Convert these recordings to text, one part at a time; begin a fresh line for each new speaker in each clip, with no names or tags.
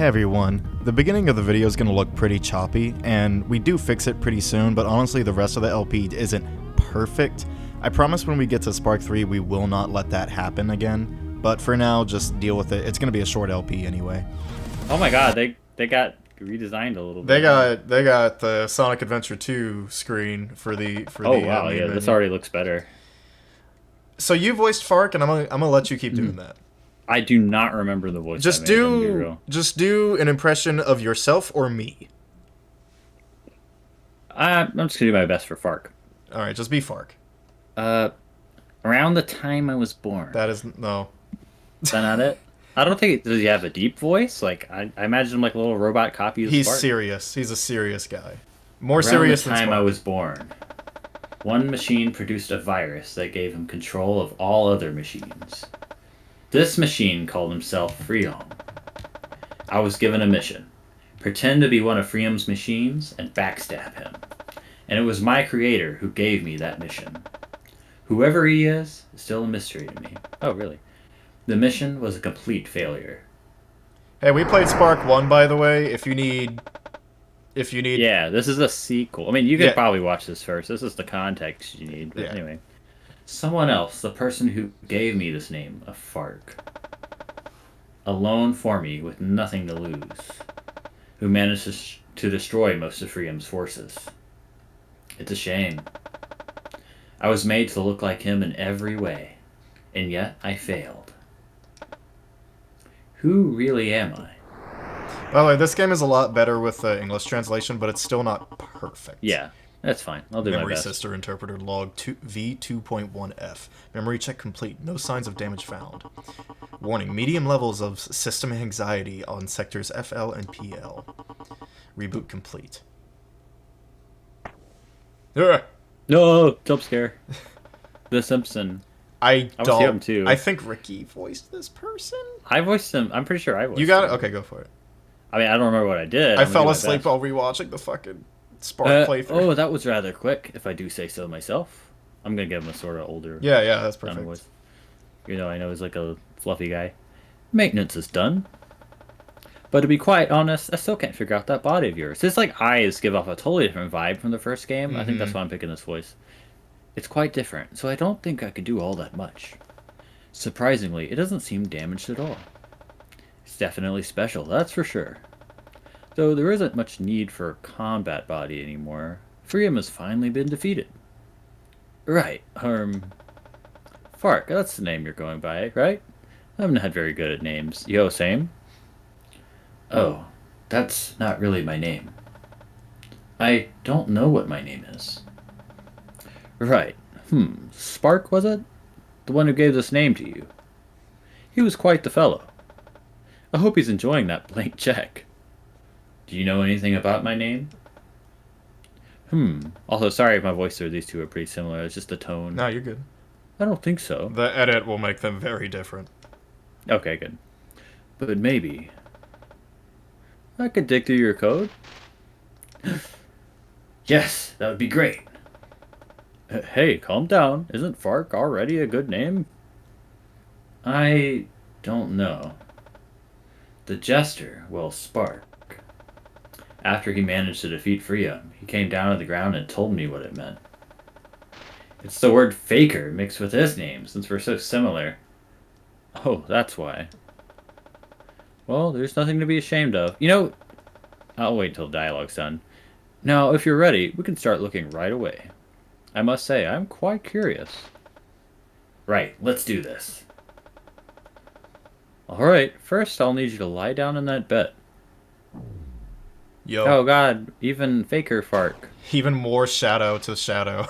Hey everyone, the beginning of the video is going to look pretty choppy, and we do fix it pretty soon, but honestly the rest of the LP isn't perfect. I promise when we get to Spark 3 we will not let that happen again, but for now just deal with it. It's going to be a short LP anyway.
Oh my god, they got redesigned a little bit.
They got the Sonic Adventure 2 screen for the
wow, yeah, this already looks better.
So you voiced Fark, and I'm gonna let you keep doing that.
I do not remember the voice.
Just do an impression of yourself or me.
I'm just gonna do my best for Fark.
All right, just be Fark.
Around the time I was born.
That is no.
Is that not it? I don't think. Does he have a deep voice? Like I imagine him like a little robot copy of
He's
Fark.
serious. He's a serious guy. More
Around
serious
the
than
time
Spark.
I was born. One machine produced a virus that gave him control of all other machines. This machine called himself Freeom. I was given a mission. Pretend to be one of Freeom's machines and backstab him. And it was my creator who gave me that mission. Whoever he is still a mystery to me. Oh, really? The mission was a complete failure.
Hey, we played Spark 1, by the way. If you need...
Yeah, this is a sequel. I mean, you could probably watch this first. This is the context you need. But anyway. Someone else, the person who gave me this name, a Fark. Alone for me, with nothing to lose. Who managed to destroy most of Freedom's forces. It's a shame. I was made to look like him in every way. And yet, I failed. Who really am I?
By the way, this game is a lot better with the English translation, but it's still not perfect.
Yeah, that's fine. I'll do my best.
Memory Sister Interpreter log V2.1F. Memory check complete. No signs of damage found. Warning, medium levels of system anxiety on sectors FL and PL. Reboot complete.
No, jump scare. The Simpson.
I
was him too.
I think Ricky voiced this person?
I voiced him. I'm pretty sure I voiced him.
You got it? Okay, go for it.
I mean, I don't remember what I did.
I fell asleep while rewatching the fucking Spark playthrough.
Oh, that was rather quick, if I do say so myself. I'm going to give him a sort of older...
Yeah, that's perfect.
Voice. You know, I know he's like a fluffy guy. Maintenance is done. But to be quite honest, I still can't figure out that body of yours. His like eyes give off a totally different vibe from the first game. I think that's why I'm picking this voice. It's quite different, so I don't think I could do all that much. Surprisingly, it doesn't seem damaged at all. It's definitely special, that's for sure. Though there isn't much need for a combat body anymore. Freedom has finally been defeated. Right, Fark, that's the name you're going by, right? I'm not very good at names. Yo, same? Oh, that's not really my name. I don't know what my name is. Right. Spark, was it? The one who gave this name to you. He was quite the fellow. I hope he's enjoying that blank check. Do you know anything about my name? Also, sorry if my voice or these two are pretty similar. It's just the tone.
No, you're good.
I don't think so.
The edit will make them very different.
Okay, good. But maybe... I could dig through your code? Yes, that would be great. Hey, calm down. Isn't Fark already a good name? I don't know. The Jester, well, Spark. After he managed to defeat Freedom, he came down to the ground and told me what it meant. It's the word faker mixed with his name, since we're so similar. Oh, that's why. Well, there's nothing to be ashamed of. You know, I'll wait till dialogue's done. Now, if you're ready, we can start looking right away. I must say, I'm quite curious. Right, let's do this. Alright, first I'll need you to lie down in that bed.
Yo.
Oh god, even faker Fark.
Even more shadow to Shadow.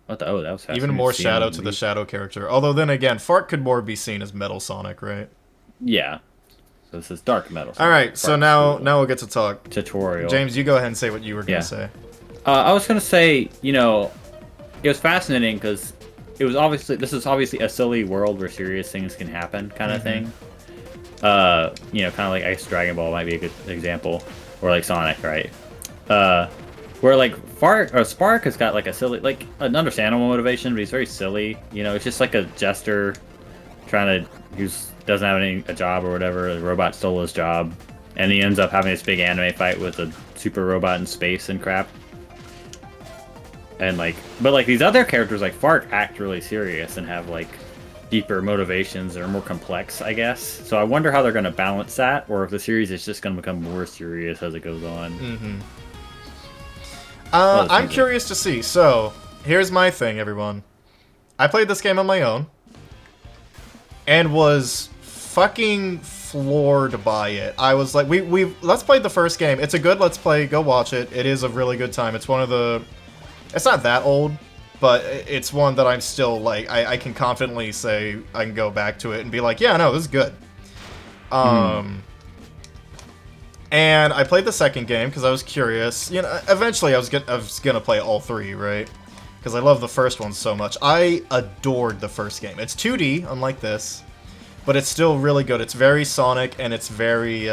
What the? Oh, that was fast.
Even more shadow to the Shadow character. Although then again, Fark could more be seen as Metal Sonic, right?
Yeah. So this is Dark Metal Sonic.
Alright, so now we'll get to talk.
Tutorial.
James, you go ahead and say what you were going to say.
I was going to say, you know, it was fascinating because this is obviously a silly world where serious things can happen kind of thing. You know, kind of like Ice Dragon Ball might be a good example. Or like Sonic, right? Where like Spark has got like a silly, like an understandable motivation, but he's very silly. You know, it's just like a Jester doesn't have a job or whatever. The robot stole his job, and he ends up having this big anime fight with a super robot in space and crap. And but these other characters like Fark act really serious and have like deeper motivations that are more complex, I guess. So I wonder how they're going to balance that, or if the series is just going to become more serious as it goes on.
Mm-hmm. I'm curious to see. So here's my thing, everyone. I played this game on my own and was fucking floored by it. I was like, let's play the first game. It's a good let's play. Go watch it. It is a really good time. It's one of the... It's not that old, but it's one that I'm still, like, I can confidently say I can go back to it and be like, yeah, no, this is good. And I played the second game because I was curious. You know, eventually I was gonna play all three, right? Because I love the first one so much. I adored the first game. It's 2D, unlike this, but it's still really good. It's very Sonic, and it's very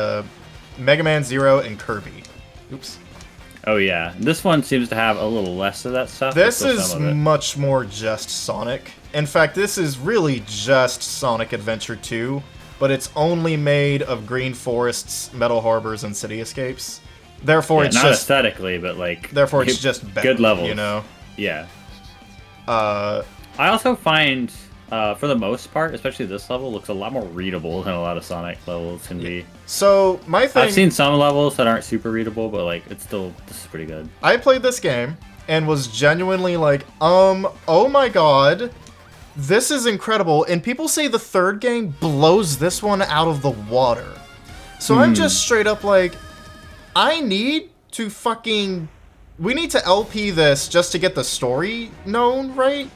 Mega Man Zero and Kirby. Oops.
Oh yeah, this one seems to have a little less of that stuff.
This is much more just Sonic. In fact, this is really just Sonic Adventure 2, but it's only made of green forests, metal harbors, and city escapes. Therefore, it's
not
just
aesthetically, but like
therefore it's just better,
good levels,
you know.
Yeah. I also find, for the most part, especially this level, looks a lot more readable than a lot of Sonic levels can be.
So, my thing...
I've seen some levels that aren't super readable, but, like, this is pretty good.
I played this game and was genuinely like, oh my god, this is incredible. And people say the third game blows this one out of the water. So I'm just straight up like, I need to fucking... We need to LP this just to get the story known, right?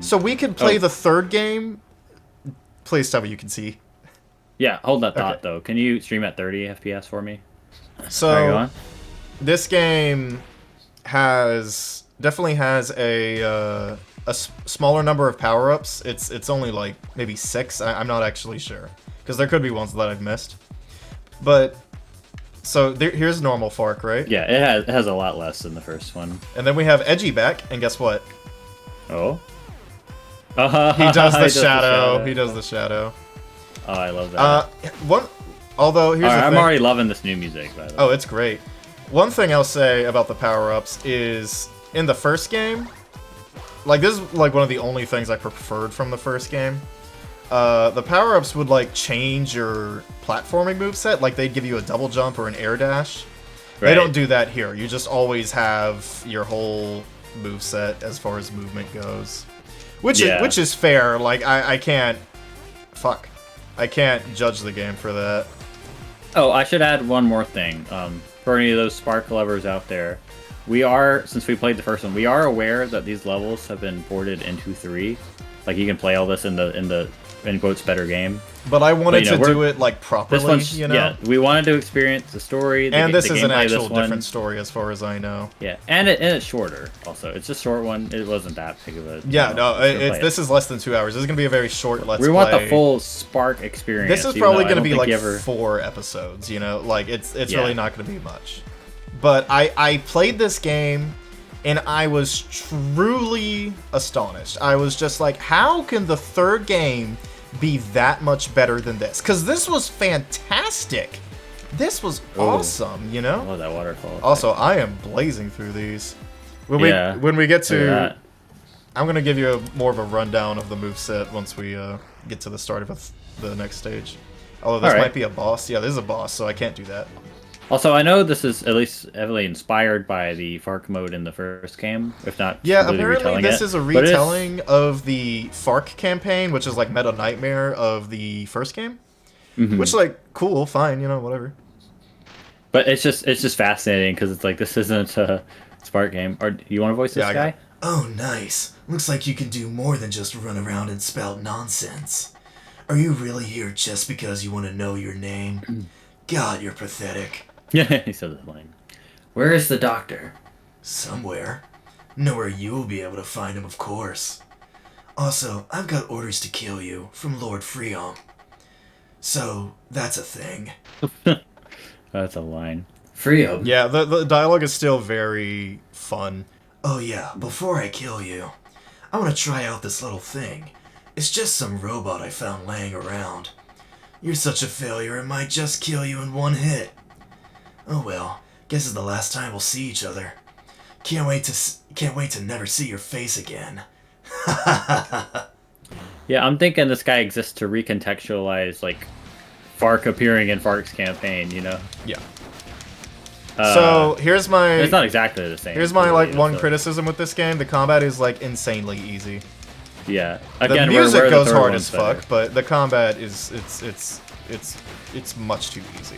So we could play the third game. Please tell me you can see.
Yeah, hold that thought, though. Can you stream at 30 FPS for me?
So, this game definitely has a smaller number of power-ups. It's only like maybe 6. I'm not actually sure. Because there could be ones that I've missed. But... So here's normal Fark, right?
Yeah, it has a lot less than the first one.
And then we have Edgy back, and guess what?
Oh?
He does the shadow. He does the shadow.
Oh, I love that.
Although here's the thing.
I'm already loving this new music, by the way.
Oh, it's great. One thing I'll say about the power-ups is in the first game, like this is like one of the only things I preferred from the first game. The power-ups would like change your platforming moveset, like they'd give you a double jump or an air dash. Right. They don't do that here. You just always have your whole moveset as far as movement goes. Which is fair. Like I can't judge the game for that.
Oh, I should add one more thing. For any of those Spark lovers out there, since we played the first one, we are aware that these levels have been ported into 3. Like you can play all this in the in quotes better game.
But I wanted to do it like properly, you know?
Yeah, we wanted to experience the story.
And this is an actual different story as far as I know.
Yeah, and it's shorter also. It's a short one. It wasn't that big of a...
Yeah, this is less than 2 hours. This is going to be a very short Let's Play.
We want the full Spark experience.
This is probably going to be like 4 episodes, you know? Like, it's really not going to be much. But I played this game... And I was truly astonished. I was just like, how can the third game be that much better than this? Because this was fantastic. This was awesome, you know?
I love that waterfall.
Also, I am blazing through these. When we get to... I'm going to give you more of a rundown of the moveset once we get to the start of the next stage. Although this might be a boss. Yeah, this is a boss, so I can't do that.
Also, I know this is at least heavily inspired by the Fark mode in the first game, if not
apparently this is a retelling of the Fark campaign, which is like Meta Nightmare of the first game. Which, like, cool, fine, you know, whatever.
But it's just fascinating, because it's like, this isn't a Spark game. Or, you want to voice this guy?
Oh, nice. Looks like you can do more than just run around and spout nonsense. Are you really here just because you want to know your name? God, you're pathetic.
Yeah, he said that line. Where is the doctor?
Somewhere. Nowhere you'll be able to find him, of course. Also, I've got orders to kill you from Lord Freon. So, that's a thing.
That's a line. Freon?
Yeah, the dialogue is still very fun.
Oh yeah, before I kill you, I want to try out this little thing. It's just some robot I found laying around. You're such a failure, it might just kill you in one hit. Oh well, guess it's the last time we'll see each other. Can't wait to never see your face again.
Yeah, I'm thinking this guy exists to recontextualize, like, Fark appearing in Fark's campaign, you know?
Yeah. So here's my.
It's not exactly the same.
Here's my
really,
like one
so.
criticism with this game: the combat is like insanely easy.
Yeah. Again,
The music goes
the
hard as fuck, but the combat is it's much too easy.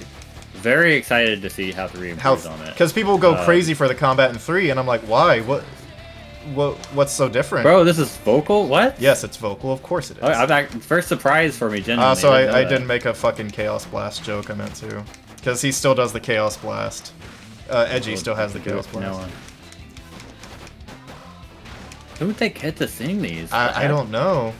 Very excited to see how 3 improves on it.
Because people go crazy for the combat in 3, and I'm like, why? What's so different?
Bro, this is vocal? What?
Yes, it's vocal. Of course it is.
First surprise for me, genuinely.
So I didn't make a fucking Chaos Blast joke. I meant to. Because he still does the Chaos Blast. Edgy still has the Chaos Blast.
Who would they get to sing these?
I don't know.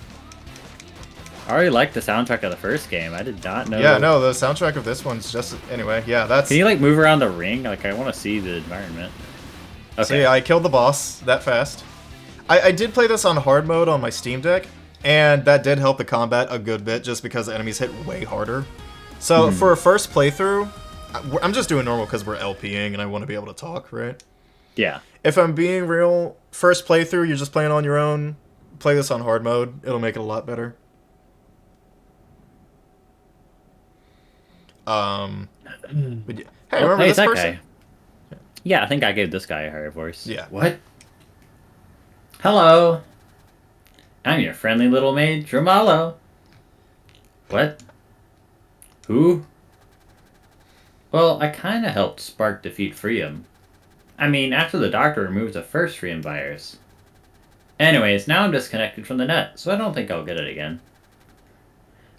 I already liked the soundtrack of the first game. I did not know.
Yeah, no, the soundtrack of this one's just... Anyway, yeah, that's...
Can you, like, move around the ring? Like, I want to see the environment. Okay.
So yeah, I killed the boss that fast. I did play this on hard mode on my Steam Deck, and that did help the combat a good bit just because the enemies hit way harder. So for a first playthrough, I'm just doing normal because we're LPing and I want to be able to talk, right?
Yeah.
If I'm being real, first playthrough, you're just playing on your own, play this on hard mode, it'll make it a lot better. But yeah. Hey, remember this person?
Guy. Yeah, I think I gave this guy a higher voice.
Yeah.
What? Hello. I'm your friendly little maid, Dromalo. What? Who? Well, I kinda helped Spark defeat Freedom. I mean, after the doctor removed the first Freedom virus. Anyways, now I'm disconnected from the net, so I don't think I'll get it again.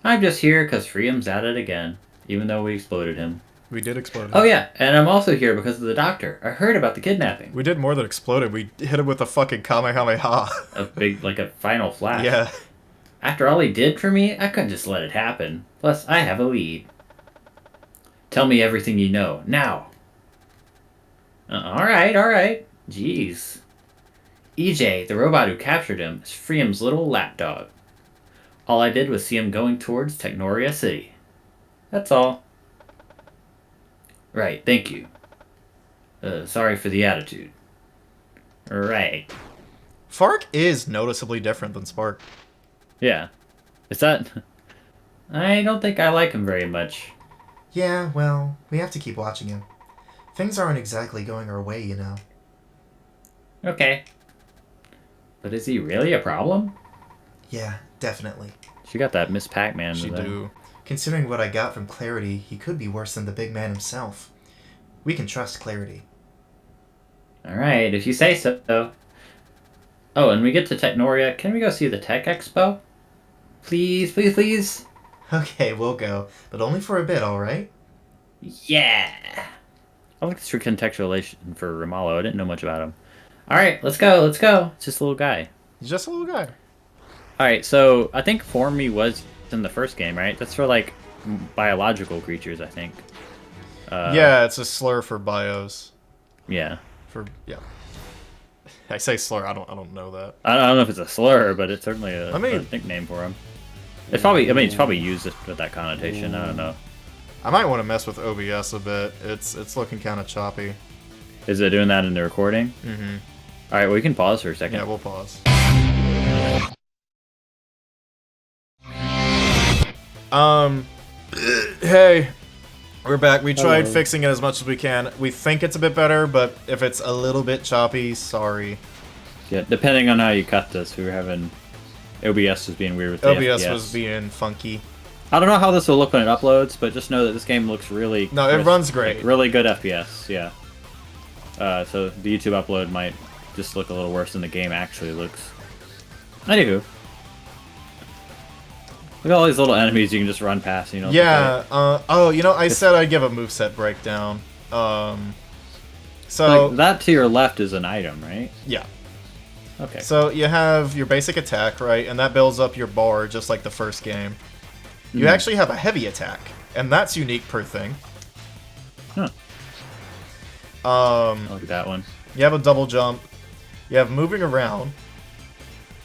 I'm just here because Freedom's at it again, even though we exploded him.
We did explode him.
Oh yeah, and I'm also here because of the doctor. I heard about the kidnapping.
We did more than exploded. We hit him with a fucking Kamehameha.
A big, like a final flash.
Yeah.
After all he did for me, I couldn't just let it happen. Plus, I have a lead. Tell me everything you know, now. Alright. Jeez. EJ, the robot who captured him, is Freedom's little lapdog. All I did was see him going towards Technoria City. That's all. Right, thank you. Sorry for the attitude. Right.
Fark is noticeably different than Spark.
Yeah. Is that... I don't think I like him very much.
Yeah, well, we have to keep watching him. Things aren't exactly going our way, you know.
Okay. But is he really a problem?
Yeah, definitely.
She got that Miss Pac-Man.
She do.
Considering what I got from Clarity, he could be worse than the big man himself. We can trust Clarity.
Alright, if you say so. Oh, and we get to Technoria. Can we go see the Tech Expo? Please, please, please?
Okay, we'll go. But only for a bit, alright?
Yeah! I like this recontextualization for Romalo. I didn't know much about him. Alright, let's go. It's just a little guy.
He's just a little guy.
Alright, so I think Form Me was in the first game, right? That's for, like, biological creatures, I think.
Yeah, it's a slur for bios.
Yeah.
Yeah. I say slur, I don't know that.
I don't know if it's a slur, but it's certainly a
mean,
nickname for him. It's probably, it's probably used with that connotation, I don't know.
I might want to mess with OBS a bit. It's looking kind of choppy.
Is it doing that in the recording?
Mm-hmm.
Alright, well, we can pause for a second.
Yeah, we'll pause. Hey, we're back. We tried fixing it as much as we can. We think it's a bit better, but if it's a little bit choppy, sorry.
Yeah, depending on how you cut this, we were having... OBS was being weird with the
OBS
FPS.
was being funky.
I don't know how this will look when it uploads, but just know that this game looks really...
No, it runs great.
Like, really good FPS, yeah. So the YouTube upload might just look a little worse than the game actually looks. Anywho. Look at all these little enemies you can just run past, you know?
Yeah, oh, you know, I said I'd give a moveset breakdown. So...
Like, that to your left is an item, right?
Yeah.
Okay.
So you have your basic attack, right? And that builds up your bar just like the first game. You actually have a heavy attack, and that's unique per thing.
Huh. Look at that one.
You have a double jump. You have moving around.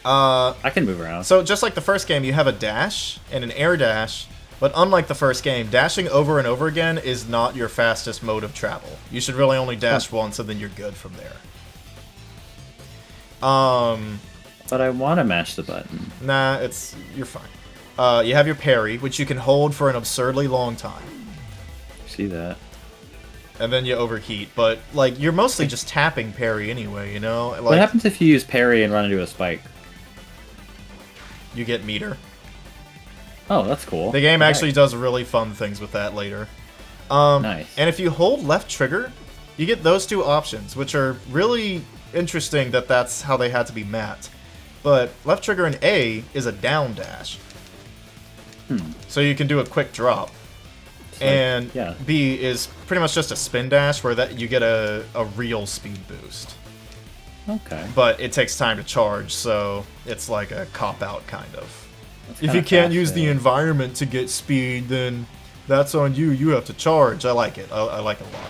I can move around.
So just like the first game, you have a dash and an air dash, but unlike the first game, dashing over and over again is not your fastest mode of travel. You should really only dash once, and then you're good from there.
But I want to mash the button.
Nah, you're fine. You have your parry, which you can hold for an absurdly long time.
See that?
And then you overheat, but like you're mostly just tapping parry anyway, you know? Like,
What happens if you use parry and run into a spike?
you get meter.
Oh, that's cool.
The game actually does really fun things with that later.
Nice.
And if you hold left trigger, you get those two options, which are really interesting that that's how they had to be mapped. But left trigger and A is a down dash. So you can do a quick drop. And
yeah.
B is pretty much just a spin dash where that you get a real speed boost.
Okay.
But it takes time to charge, so it's like a cop-out kind of.
That's
If
kinda
you can't use
fast,
the
yeah.
environment to get speed, then that's on you. You have to charge. I like it. I like it a lot.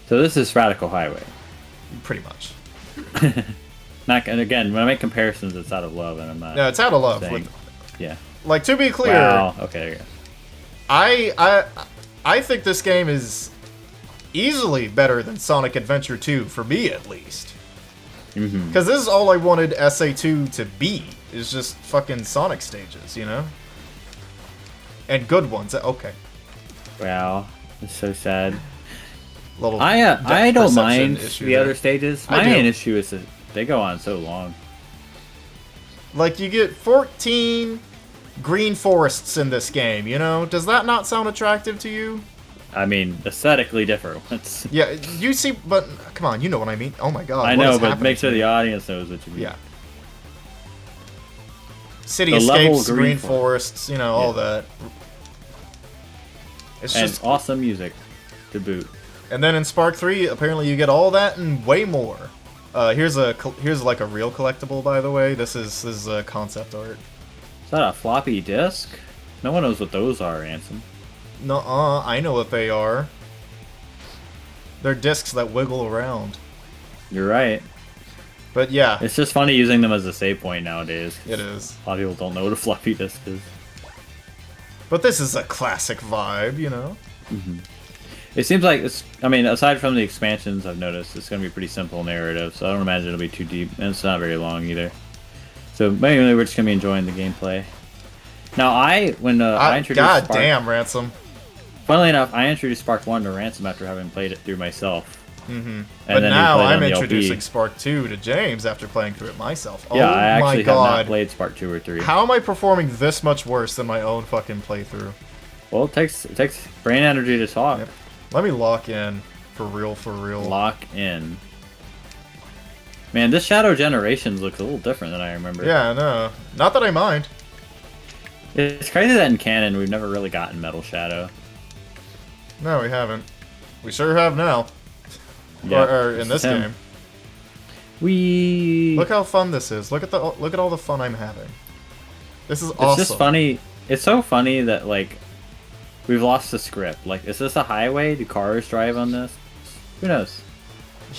So this is Radical Highway.
Pretty much.
And again, when I make comparisons, it's out of love, and I'm not.
No, it's out of love.
saying- yeah.
Like, to be clear,
Wow. Okay. There you go.
I think this game is easily better than Sonic Adventure 2, for me at least. Because this is all I wanted SA2 to be, is just fucking Sonic stages, you know? And good ones. Okay.
Wow. It's so sad.
Little
I
depth
don't
perception
mind
issue
the
there.
other stages.
I
My
do.
main issue is that they go on so long.
Like, you get 14 green forests in this game, you know? Does that not sound attractive to you?
I mean, aesthetically different ones.
Yeah, you see, but come on, you know what I mean. Oh my god,
I
what
know,
is
but
happening
make sure
to
the
me?
audience knows what you mean.
Yeah.
The level
Cityscapes,
green
green
forest.
forests, you know, all
Yeah.
that. It's
And
just,
awesome music to boot.
and then in Spark 3, apparently you get all that and way more. Here's like a real collectible, by the way. This is concept art.
Is that a floppy disk? No one knows what those are, Ansem.
Nuh-uh, I know what they are. They're discs that wiggle around.
You're right.
But yeah,
It's just funny using them as a save point nowadays.
it is.
A lot of people don't know what a floppy disk is.
But this is a classic vibe, you know?
It seems like it's. I mean, aside from the expansions, I've noticed it's going to be pretty simple narrative, so I don't imagine it'll be too deep, and it's not very long either. So mainly we're just going to be enjoying the gameplay. Now, when I introduced
God
Spark,
damn, Ransom.
funnily enough, I introduced Spark 1 to Ransom after having played it through myself.
Mm-hmm. But
then he
now
played on
I'm
the
introducing
LP.
Spark 2 to James after playing through it myself.
Yeah,
oh
I actually
my
have
god.
not played Spark 2 or 3.
How am I performing this much worse than my own fucking playthrough?
Well, it takes brain energy to talk.
Yep. Let me lock in. For real, for real.
Lock in. Man, this Shadow Generations looks a little different than I remember.
Yeah, I know. Not that I mind.
It's crazy that in canon we've never really gotten Metal Shadow.
No, we haven't. We sure have now.
Yeah,
or in this
him.
game.
We
Look how fun this is. Look at all the fun I'm having. This is
It's
awesome.
just funny. It's so funny that like we've lost the script. Like, is this a highway? Do cars drive on this? Who knows?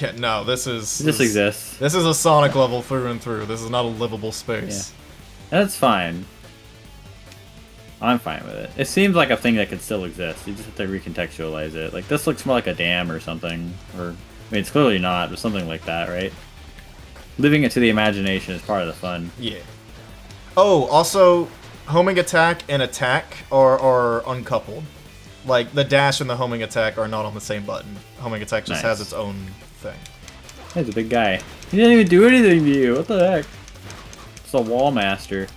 Yeah, no, this is...
It just exists.
This is a Sonic level through and through. This is not a livable space.
And it's fine. I'm fine with it. It seems like a thing that could still exist. You just have to recontextualize it. Like, this looks more like a dam or something. Or, I mean, it's clearly not, but something like that, right? Living it to the imagination is part of the fun.
Yeah. Oh, also, homing attack and attack are uncoupled. Like, the dash and the homing attack are not on the same button. Homing attack just
Nice.
has its own thing.
He's a big guy. He didn't even do anything to you. What the heck? It's a wall master.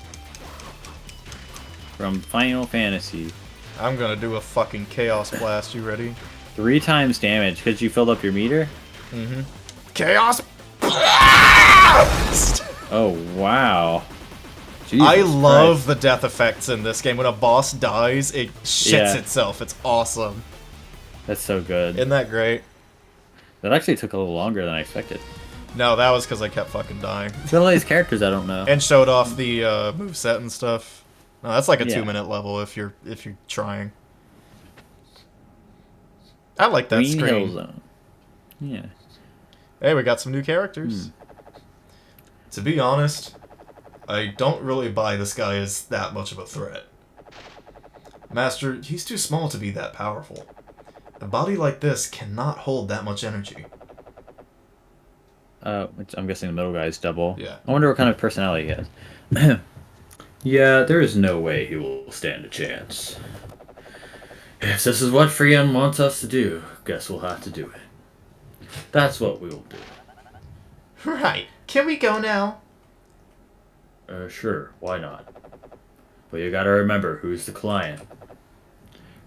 From Final Fantasy.
I'm gonna do a fucking Chaos Blast. You ready?
3 times damage because you filled up your meter?
Mm-hmm. Chaos Blast!
Oh, wow. Jesus
I love
Christ.
the death effects in this game. When a boss dies, it shits
Yeah.
itself. It's awesome.
That's so good.
Isn't that great?
That actually took a little longer than I expected.
No, that was because I kept fucking dying.
Look at all these characters I don't know.
And showed off the moveset and stuff. No, that's like a
Yeah.
2-minute level if you're trying. I like that
Green Hill
screen.
Zone. Yeah.
Hey, we got some new characters. To be honest,
I don't really buy this guy as that much of a threat. Master, he's too small to be that powerful. A body like this cannot hold that much energy.
I'm guessing the middle guy is double.
Yeah.
I wonder what kind of personality he has. Yeah, there is no way he will stand a chance. If this is what Freon wants us to do, guess we'll have to do it. That's what we will do.
Right. Can we go now?
Sure, why not? But you gotta remember who's the client.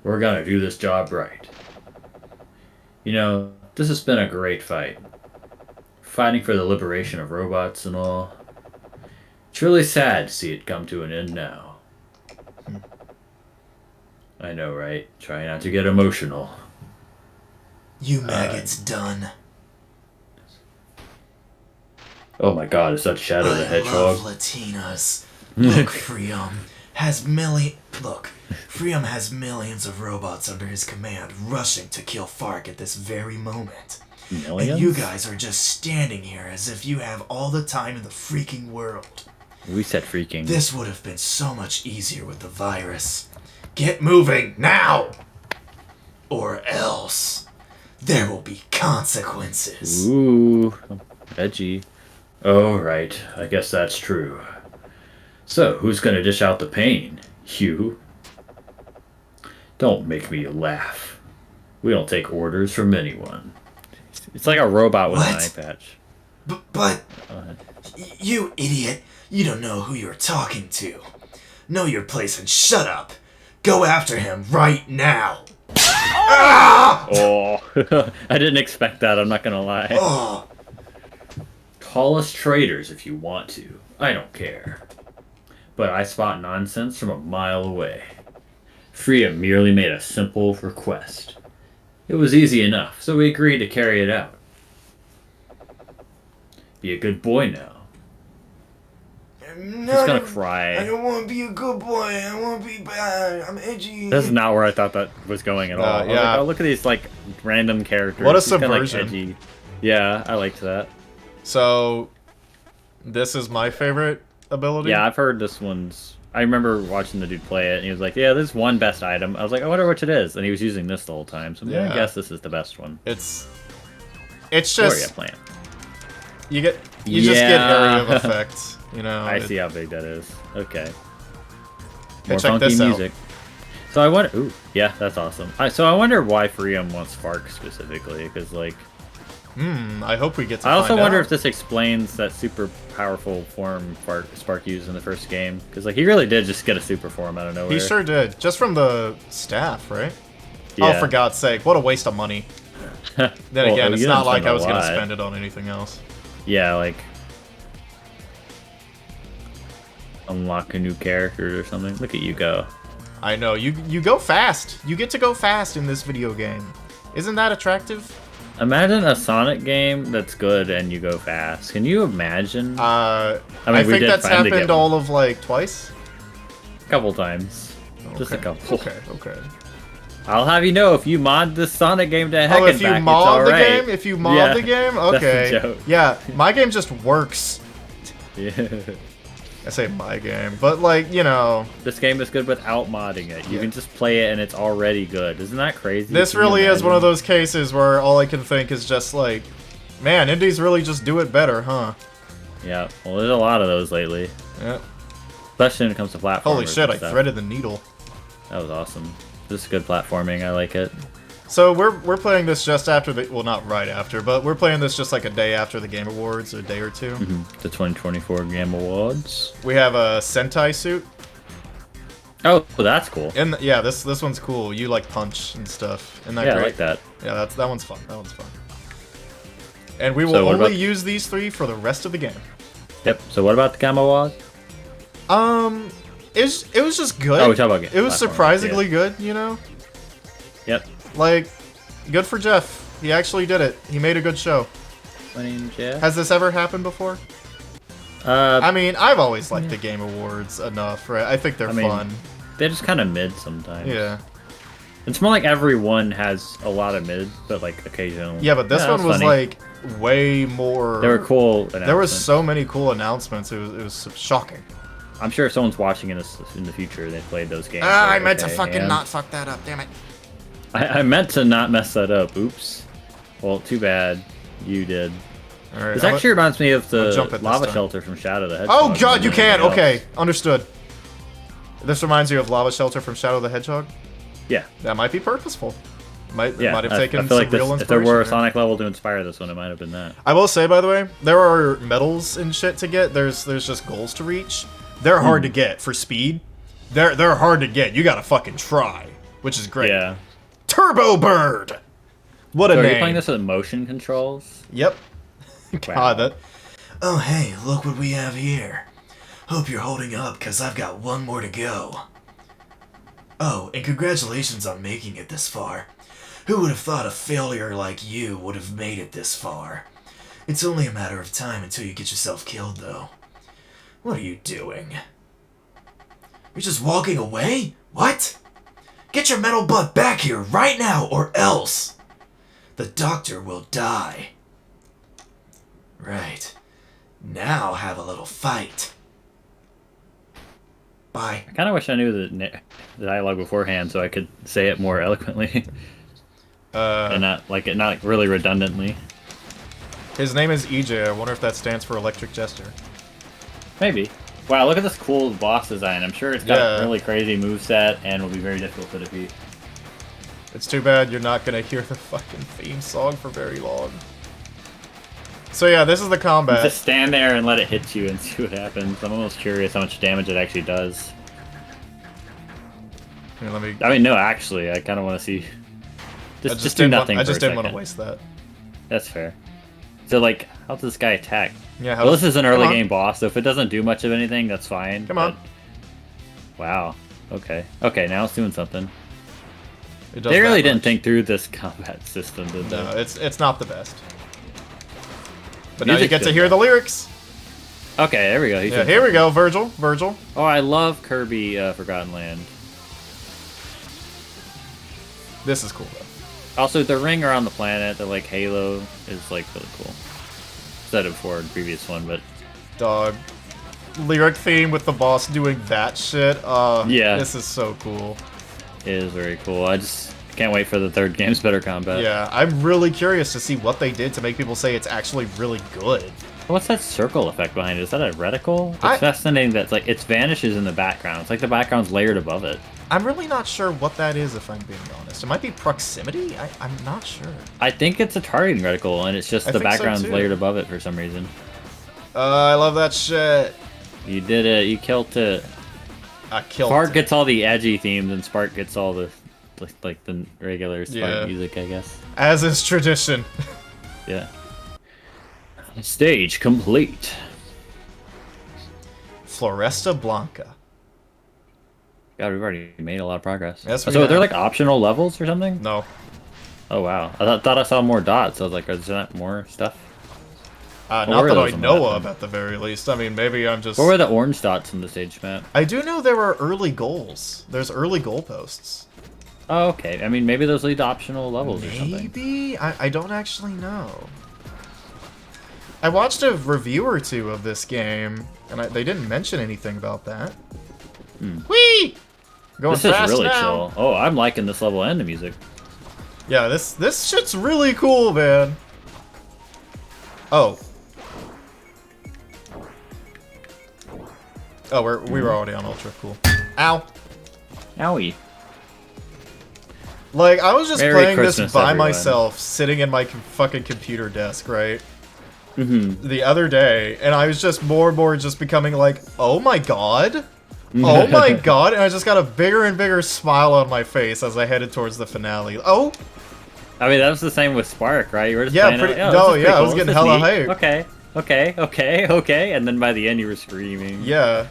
We're gonna do this job right. You know, this has been a great fight. Fighting for the liberation of robots and all. It's really sad to see it come to an end now. I know, right? Try not to get emotional.
You maggots done.
Oh my god, is that Shadow the Hedgehog?
I love Latinas. Look, Freon has millions of robots under his command rushing to kill Fark at this very moment.
Millions?
And you guys are just standing here as if you have all the time in the freaking world.
We said freaking.
This would have been so much easier with the virus. Get moving, now! Or else, there will be consequences.
Ooh, edgy. Oh, right. I guess that's true. So, who's gonna dish out the pain? You? Don't make me laugh. We don't take orders from anyone. It's like a robot with an eye patch.
But you idiot. You don't know who you're talking to. Know your place and shut up. Go after him right now. Ah!
Oh, I didn't expect that, I'm not gonna lie.
Oh.
Call us traitors if you want to. I don't care. But I spot nonsense from a mile away. Freya merely made a simple request. It was easy enough, so we agreed to carry it out. Be a good boy now. He's gonna cry.
I don't want to be a good boy. I want to be bad. I'm edgy.
This is not where I thought that was going at all. I was
yeah.
like, oh, look at these like random characters.
What a
He's kinda, like,
subversion.
edgy. Yeah, I liked that.
So, this is my favorite ability?
Yeah, I've heard this one's... I remember watching the dude play it, and he was like, yeah, this is one best item. I was like, I wonder which it is. And he was using this the whole time, so I'm gonna guess this is the best one.
It's
Gloria
just...
plant.
You just get area of effect, you know.
I see how big that is. Okay.
Hey,
More
check
funky
this out.
music. So I wonder... Ooh, yeah, that's awesome. So I wonder why Freedom wants Spark specifically, because, like...
I hope we get to
I also
find
wonder
out.
if this explains that super powerful form Spark used in the first game. Because, like, he really did just get a super form out of nowhere.
He sure did. Just from the staff, right?
Yeah.
Oh, for God's sake. What a waste of money. Then
Well,
again, it's
you
not
didn't
like
spend
I
a
was going to
lot.
spend it on anything else.
Yeah, like... Unlock a new character or something. Look at you go.
I know. You go fast. You get to go fast in this video game. Isn't that attractive?
Imagine a Sonic game that's good and you go fast. Can you imagine?
I
we
think
did
that's
finally get
happened
one.
all of, like, twice.
A couple times. Just a
Okay,
couple.
Okay.
I'll have you know, if you mod this Sonic game to heck
Oh,
and
if you
back,
mod
it's
the
alright.
game? If you mod
Yeah,
the game?
that's the
Okay.
joke.
Yeah, my game just works.
Yeah.
I say my game, but, like, you know...
This game is good without modding it. You can just play it and it's already good. Isn't that crazy?
This
Can you
really is one of
imagine?
those cases where all I can think is just like, man, indies really just do it better, huh?
Yeah, well, there's a lot of those lately.
Yeah.
Especially when it comes to platformers.
Holy shit,
and
I
stuff.
threaded the needle.
That was awesome. This is good platforming. I like it.
So we're playing this just after the, well, not right after, but we're playing this just like a day after the Game Awards, or a day or two.
The 2024 Game Awards.
We have a Sentai suit.
Oh, well, that's cool.
And yeah, this one's cool. You like punch and stuff. Isn't that
Yeah,
great?
I like that.
Yeah, that one's fun. That one's fun. And we will
So what
only
about-
use these three for the rest of the game.
Yep. So what about the Game Awards?
It was just good.
Oh, we talk about
It was
platformers,
surprisingly
yeah.
good, you know?
Yep.
Like, good for Jeff. He actually did it. He made a good show.
My name's Jeff.
Has this ever happened before? I mean, I've always liked the Game Awards enough, right? I think they're fun.
They're just kind of mid sometimes.
Yeah.
It's more like every one has a lot of mid, but like occasional.
Yeah, but this one
that's
was
funny.
like, way more.
They were cool.
There was so many cool announcements. It was shocking.
I'm sure if someone's watching in the future, they played those games.
I meant to fucking not fuck that up. Damn it.
I meant to not mess that up. Oops. Well, too bad. You did.
All right,
this actually reminds me of the lava
time.
shelter from Shadow the Hedgehog.
Oh god, you can't. Okay, understood. This reminds you of lava shelter from Shadow the Hedgehog.
Yeah.
That might be purposeful. Might have taken
I feel
some
like
real inspiration.
if there were a
there.
Sonic level to inspire this one, it might have been that.
I will say, by the way, there are medals and shit to get. There's just goals to reach. They're hard to get for speed. They're hard to get. You gotta fucking try, which is great.
Yeah.
Turbo Bird. What a
So
name.
are you playing this with motion controls?
Yep. God, that.
Oh hey, look what we have here. Hope you're holding up, cause I've got one more to go. Oh, and congratulations on making it this far. Who would have thought a failure like you would have made it this far? It's only a matter of time until you get yourself killed, though. What are you doing? You're just walking away? What? Get your metal butt back here right now, or else! The doctor will die. Right. Now have a little fight. Bye.
I kind of wish I knew the dialogue beforehand so I could say it more eloquently. And not really redundantly.
His name is EJ. I wonder if that stands for Electric Jester.
Maybe. Wow, look at this cool boss design. I'm sure it's got a really crazy moveset and will be very difficult to defeat.
It's too bad you're not gonna hear the fucking theme song for very long. So yeah, this is the combat.
Just stand there and let it hit you and see what happens. I'm almost curious how much damage it actually does.
Here, let me.
I mean, no, actually, I kind of want to see. Just do nothing.
I just
for a
didn't want to
second.
waste that.
That's fair. So, like, how does this guy attack?
Yeah.
Well, this is an early game boss, so if it doesn't do much of anything, that's fine.
Come on.
Wow. Okay. Okay, now it's doing something.
It does
They really
that
didn't
much.
think through this combat system, did they?
No, it's not the best. But now you
Music's
get to
good,
hear
though.
the lyrics.
Okay, there we go. He's
Yeah,
doing
here we
something.
go, Virgil.
Oh, I love Kirby Forgotten Land.
This is cool though.
Also, the ring around the planet, the like halo, is like really cool. Said it before in the previous one, but
Dog. Lyric theme with the boss doing that shit.
Yeah.
This is so cool.
it is very cool. I just can't wait for the third game's better combat.
Yeah, I'm really curious to see what they did to make people say it's actually really good.
What's that circle effect behind it? Is that a reticle? It's
I-
fascinating that like it vanishes in the background. It's like the background's layered above it.
I'm really not sure what that is, if I'm being honest. It might be proximity? I'm not sure.
I think it's a targeting reticle, and it's just
I
the
think so,
background's
too.
layered above it for some reason.
I love that shit.
You did it. You killed it.
I killed
Spark
it.
gets all the edgy themes, and Spark gets all the like the regular Spark
Yeah.
music, I guess.
As is tradition.
Yeah. Stage complete.
Floresta Blanca.
God, we've already made a lot of progress.
Yes, we
so are there
have.
like optional levels or something?
No.
Oh wow, I thought I saw more dots. I was like, is there not more stuff?
Not
were
that I
those on the
know
map,
of, at the very least. I mean, maybe I'm just...
What were the orange dots in the stage map?
I do know there are early goals. There's early goalposts.
Oh, okay. I mean, maybe those lead to optional levels or something.
Maybe? I don't actually know. I watched a review or two of this game, and they didn't mention anything about that. Whee! Going
This is
fast
really
now.
chill. Oh, I'm liking this level and the music.
Yeah, this shit's really cool, man. Oh. Oh, we were already on Ultra. Cool. Ow.
Owie.
Like, I was just
Merry
playing
Christmas,
this by
everyone.
myself, sitting in my fucking computer desk, right?
Mm-hmm.
The other day, and I was just more and more just becoming like, oh my god? Oh my god? And I just got a bigger and bigger smile on my face as I headed towards the finale. Oh!
I mean, that was the same with Spark, right? You were just
Yeah,
playing
pretty-
it, oh,
no,
this is
yeah, I
pretty
was
cool.
getting
This is
hella
neat.
hyped.
Okay. And then by the end, you were screaming.
Yeah.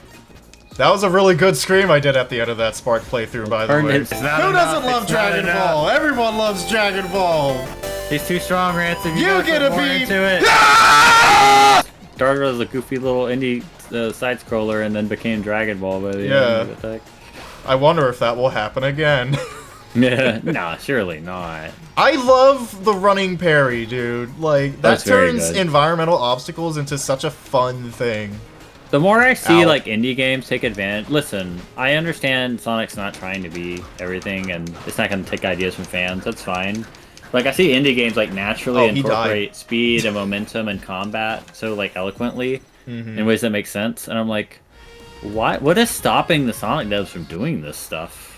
That was a really good scream I did at the end of that Spark playthrough, by the
Turn
way.
it- It's not
Who
enough,
doesn't love
it's not
Dragon
enough.
Ball? Everyone loves Dragon Ball!
He's too strong, Ransom.
You
gotta
get
put
a
more
beat!
into it.
Ah!
Started as a goofy little indie side scroller and then became Dragon Ball by the
Yeah.
end of the attack.
I wonder if that will happen again.
Yeah, nah, surely not.
I love the running parry, dude. Like, that
That's very
turns
good.
environmental obstacles into such a fun thing.
The more I see,
Ow.
like, indie games take advantage... Listen, I understand Sonic's not trying to be everything, and it's not going to take ideas from fans. That's fine. Like, I see indie games, like, naturally
Oh, he
incorporate speed and momentum and combat so, like, eloquently in ways that make sense. And I'm like, what is stopping the Sonic devs from doing this stuff?